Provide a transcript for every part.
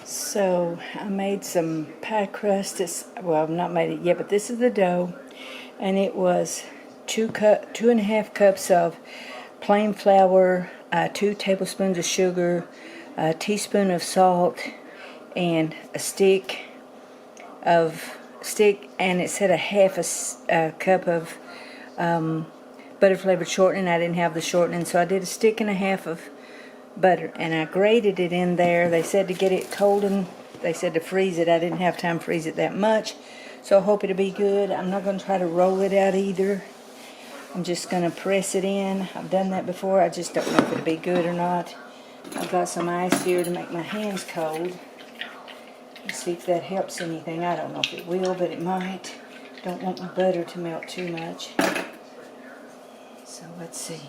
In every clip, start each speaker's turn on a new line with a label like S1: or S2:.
S1: So I made some pie crust. Well, I've not made it yet, but this is the dough, and it was 2.5 cups of plain flour, 2 tablespoons of sugar, a teaspoon of salt, and a stick, and it said a half a cup of butter flavored shortening. I didn't have the shortening, so I did a stick and a half of butter, and I grated it in there. They said to get it cold, and they said to freeze it. I didn't have time to freeze it that much, so I hope it'll be good. I'm not going to try to roll it out either. I'm just going to press it in. I've done that before. I just don't know if it'll be good or not. I've got some ice here to make my hands cold. Let's see if that helps anything. I don't know if it will, but it might. Don't want my butter to melt too much. So let's see.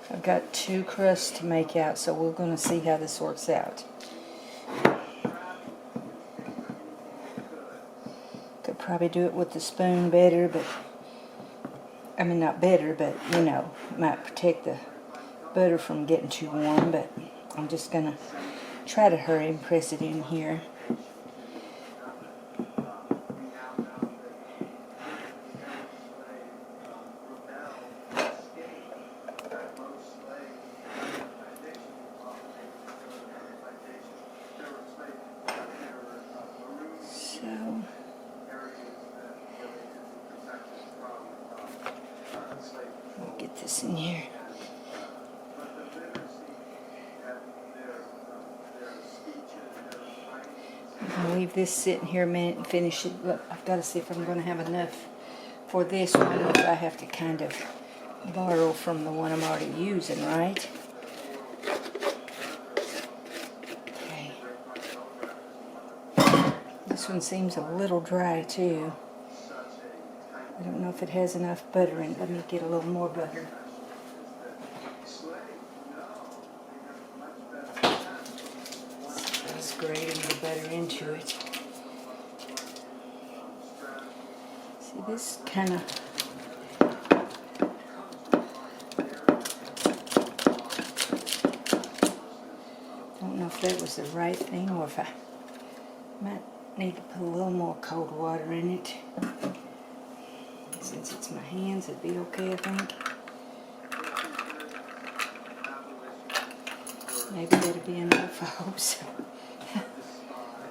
S1: I've got 2 crusts to make out, so we're going to see how this works out. Could probably do it with the spoon better, but I mean not better, but you know, might protect the butter from getting too warm, but I'm just going to try to hurry and press it in here. So I'll get this in here. I'm going to leave this sitting here a minute and finish it. Look, I've got to see if I'm going to have enough for this one, or if I have to kind of borrow from the one I'm already using, right? Okay. This one seems a little dry too. I don't know if it has enough butter in it. Let me get a little more butter. Just grating the butter into it. See, this kind of don't know if that was the right thing, or if I might need to put a little more cold water in it. Since it's my hands, it'd be okay, I think. Maybe that'll be enough, I hope so.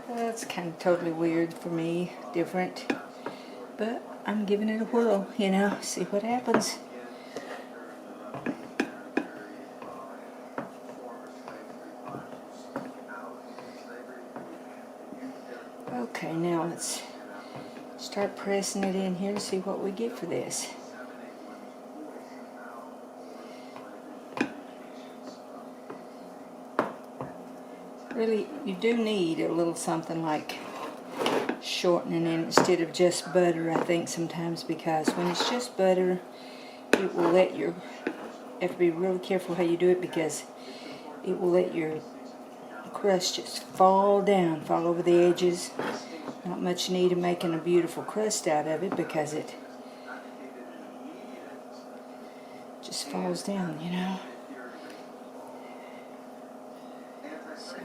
S1: That's kind of totally weird for me, different. But I'm giving it a whirl, you know, see what happens. Okay, now let's start pressing it in here to see what we get for this. Really, you do need a little something like shortening in instead of just butter, I think, sometimes, because when it's just butter, it will let your, you have to be really careful how you do it, because it will let your crust just fall down, fall over the edges. Not much need of making a beautiful crust out of it, because it just falls down, you know. So.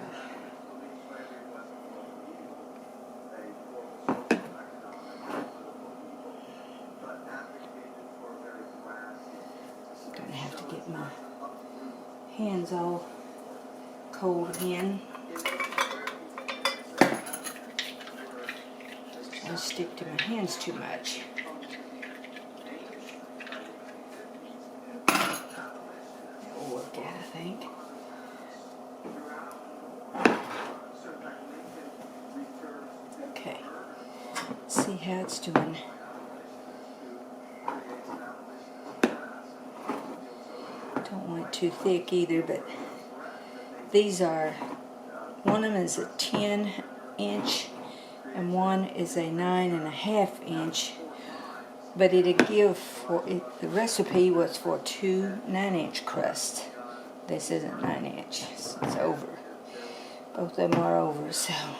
S1: I'm gonna have to get my hands all cold again. I stick to my hands too much. That will work out, I think. Okay, let's see how it's doing. Don't want it too thick either, but these are, one of them is a 10-inch and one is a 9.5 inch, but it'll give for it, the recipe was for 2 9-inch crusts. This isn't 9-inch, so it's over. Both of them are over, so I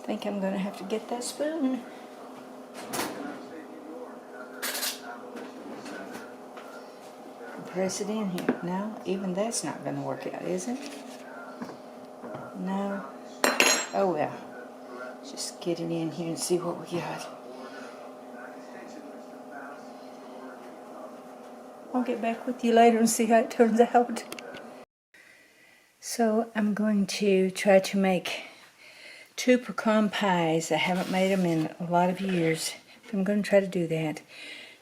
S1: think I'm going to have to get that spoon. press it in here. No, even that's not going to work out, is it? No. Oh well. Just get it in here and see what we got. I'll get back with you later and see how it turns out. So I'm going to try to make 2 pecan pies. I haven't made them in a lot of years. I'm going to try to do that.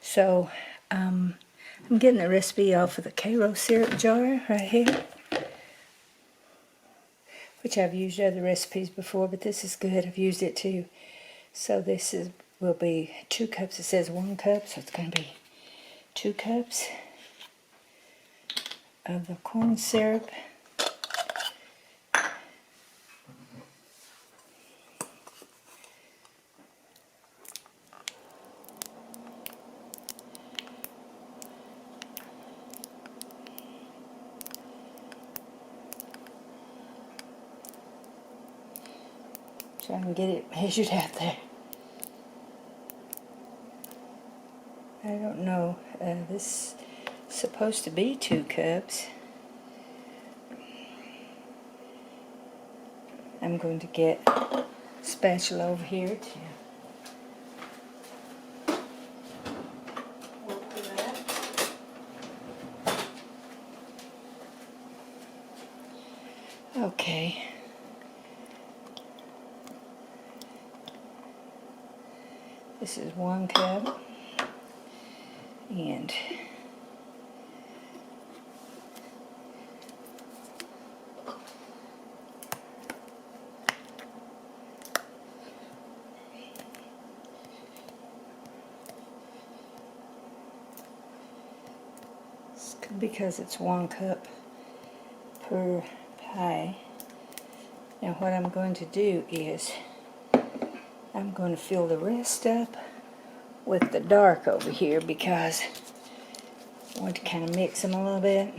S1: So I'm getting the recipe off of the Karo syrup jar right here, which I've used other recipes before, but this is good. I've used it too. So this will be 2 cups. It says 1 cup, so it's going to be 2 cups of the corn syrup. Try and get it measured out there. I don't know. This is supposed to be 2 cups. I'm going to get a spatula over here to work with that. Okay. This is 1 cup, and because it's 1 cup per pie. Now what I'm going to do is I'm going to fill the rest up with the dark over here because I want to kind of mix them a little bit.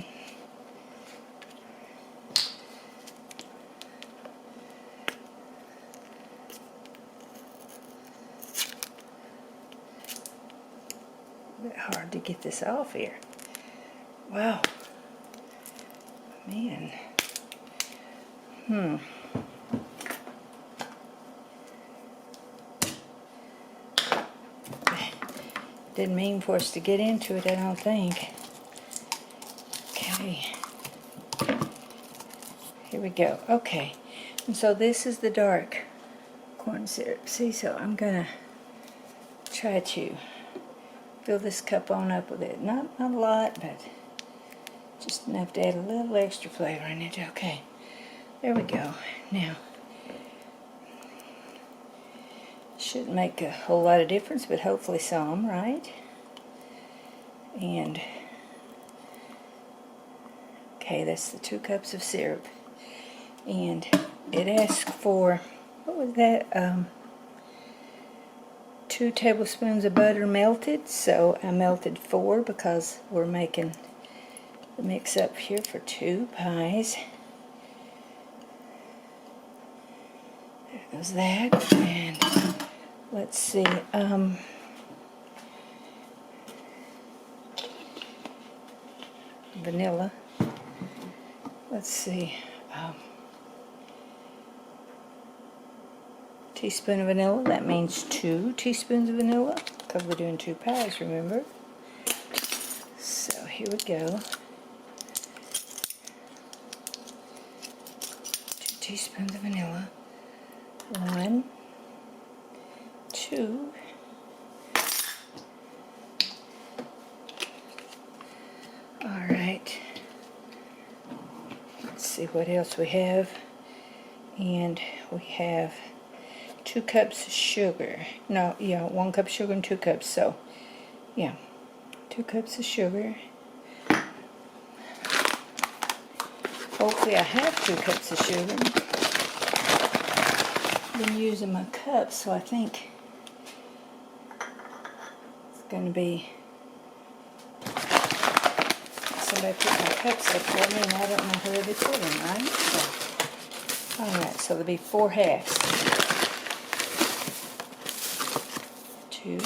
S1: A bit hard to get this off here. Wow. Man. Didn't mean for us to get into it, I don't think. Okay. Here we go. Okay. And so this is the dark corn syrup. See, so I'm going to try to fill this cup on up with it. Not a lot, but just enough to add a little extra flavor in it. Okay. There we go. Now, shouldn't make a whole lot of difference, but hopefully some, right? And, okay, that's the 2 cups of syrup. And it asks for, what was that? 2 tablespoons of butter melted. So I melted 4 because we're making the mix up here for 2 pies. There goes that. And let's see, vanilla. Let's see, teaspoon of vanilla. That means 2 teaspoons of vanilla because we're doing 2 pies, remember? So here we go. 2 teaspoons of vanilla. 1, 2, all right, let's see what else we have. And we have 2 cups of sugar. No, yeah, 1 cup of sugar and 2 cups, so yeah, 2 cups of sugar. Hopefully I have 2 cups of sugar. I've been using my cups, so I think going to be, somebody put my cups up for me and I don't know where they put them, right? So, alright, so there'll be 4 halves. 2,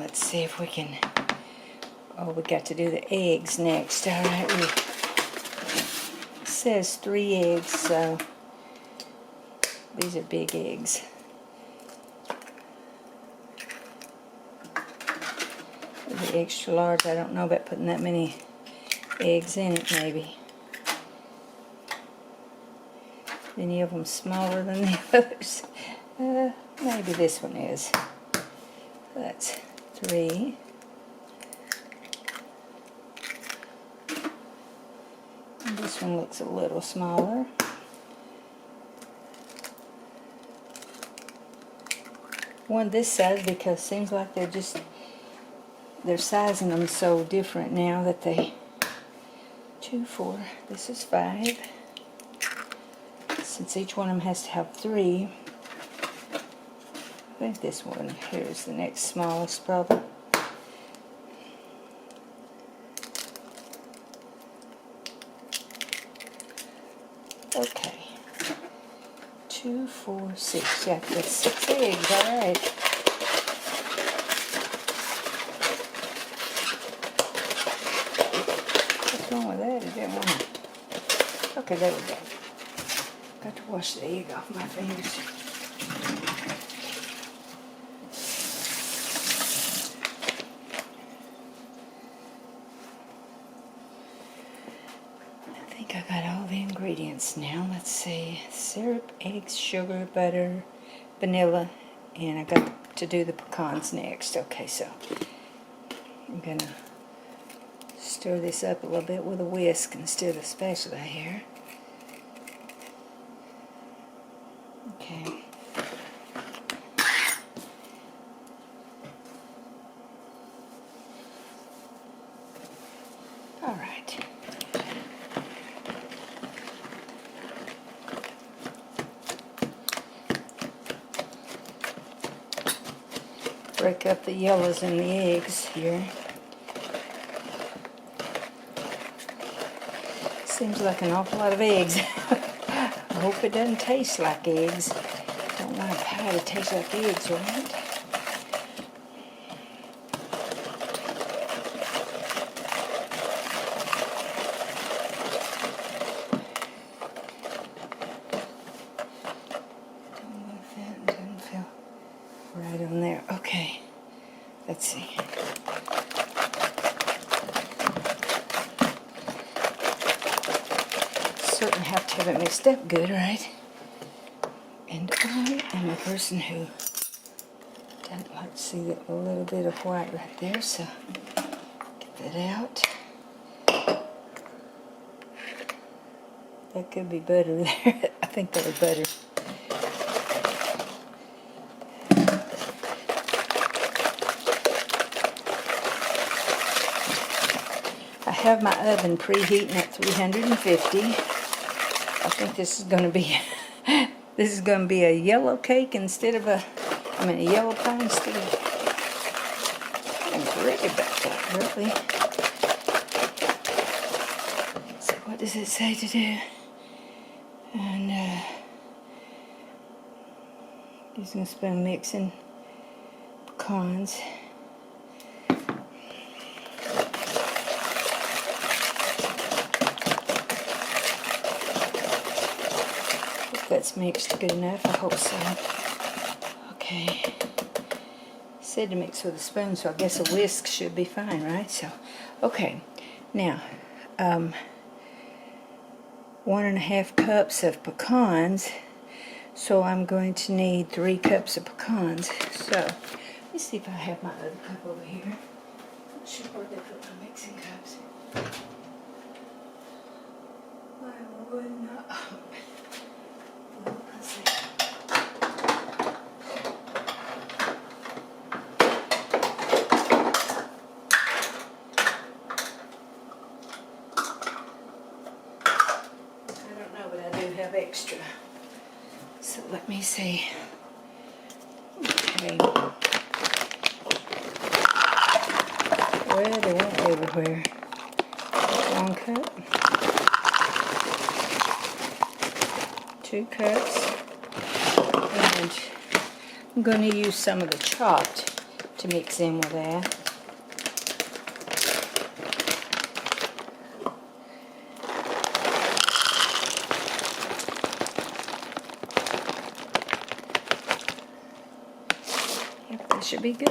S1: let's see if we can, oh, we got to do the eggs next. All right, it says 3 eggs, so these are big eggs. The extra large, I don't know about putting that many eggs in it, maybe. Any of them smaller than the others? Maybe this one is. That's 3. And this one looks a little smaller. One this size, because it seems like they're sizing them so different now that they 2, 4, this is 5. Since each one of them has to have 3, I think this one here is the next smallest probably. Okay. 2, 4, 6. Yeah, that's 6 eggs, alright. What's wrong with that? It didn't want to. Okay, there we go. Got to wash the egg off my fingers. I think I got all the ingredients now. Let's see. Syrup, eggs, sugar, butter, vanilla, and I got to do the pecans next. Okay, so I'm going to stir this up a little bit with a whisk instead of a spatula here. Okay. All right. Break up the yellows in the eggs here. Seems like an awful lot of eggs. I hope it doesn't taste like eggs. Don't want a pie to taste like eggs, right? Don't know if that doesn't feel right on there. Okay, let's see. Certainly have to have it mixed up good, right? And I am a person who doesn't like to see a little bit of white right there, so get that out. That could be butter there. I think that was butter. I have my oven preheating at 350. I think this is going to be a yellow cake instead of a yellow pie instead of. I'm great about that, really. So what does it say to do? And using a spoon mixing pecans. That's mixed good enough, I hope so. Okay. Said to mix with a spoon, so I guess a whisk should be fine, right? So, okay. Now, 1½ cups of pecans. So I'm going to need 3 cups of pecans. So, let me see if I have my other cup over here. Not sure where they put my mixing cups. I would not. Extra. So let me see. Okay. Well, they went everywhere. 1 cup. 2 cups. And I'm going to use some of the chopped to mix in with that. Yep, that should be good.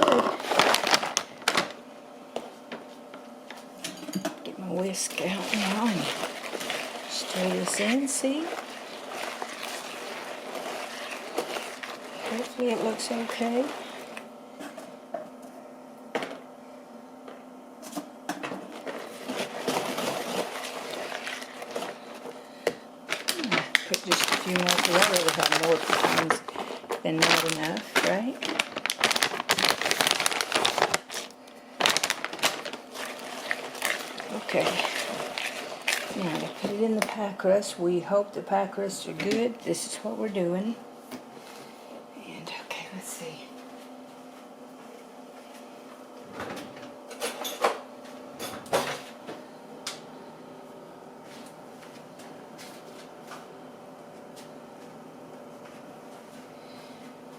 S1: Get my whisk out now and stir this in, see? Hopefully it looks okay. Put just a few more, because I really have more pecans than not enough, right? Okay. Now to put it in the pie crust. We hope the pie crusts are good. This is what we're doing. And okay, let's see.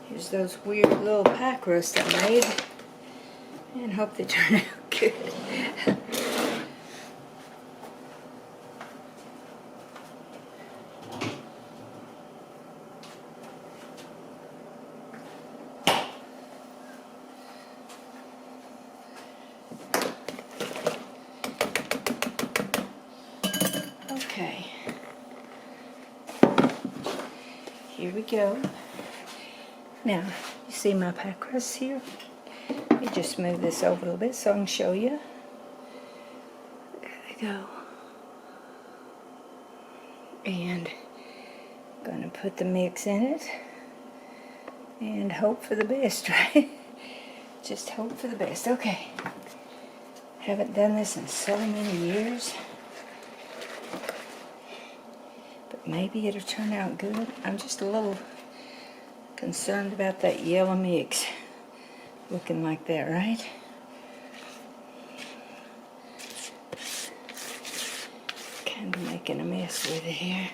S1: Here's those weird little pie crusts I made, and hope they turn out good. Okay, here we go. Now, you see my pie crust here? Let me just move this over a little bit so I can show you. There they go. And I'm going to put the mix in it and hope for the best, right? Just hope for the best. Okay. Haven't done this in so many years. But maybe it'll turn out good. I'm just a little concerned about that yellow mix looking like that, right? Kind of making a mess with it here.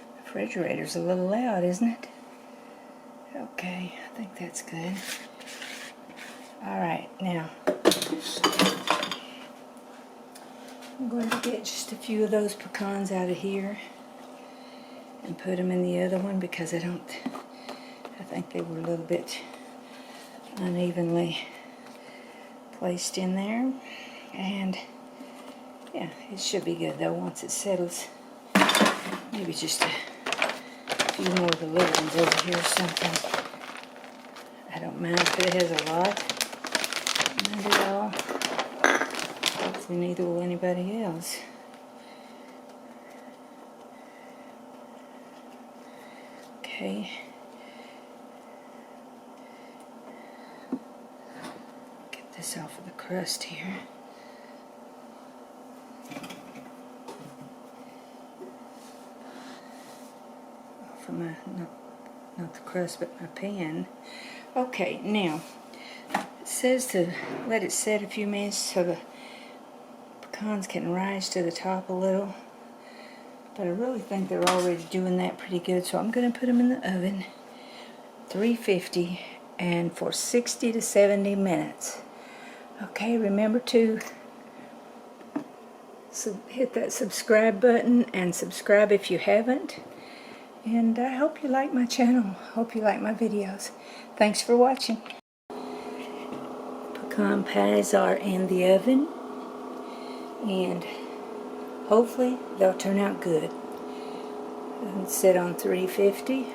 S1: The refrigerator's a little loud, isn't it? Okay, I think that's good. Alright, now I'm going to get just a few of those pecans out of here and put them in the other one because I think they were a little bit unevenly placed in there. And yeah, it should be good though once it settles. Maybe just a few more of the little ones over here or something. I don't mind if it has a lot. Not at all. Hopefully neither will anybody else. Okay. Get this off of the crust here. From my, not the crust, but my pan. Okay, now it says to let it set a few minutes so the pecans can rise to the top a little, but I really think they're already doing that pretty good, so I'm going to put them in the oven, 350, and for 60 to 70 minutes. Okay, remember to hit that subscribe button and subscribe if you haven't. And I hope you like my channel. Hope you like my videos. Thanks for watching. Pecan pies are in the oven. And hopefully they'll turn out good. Sit on 350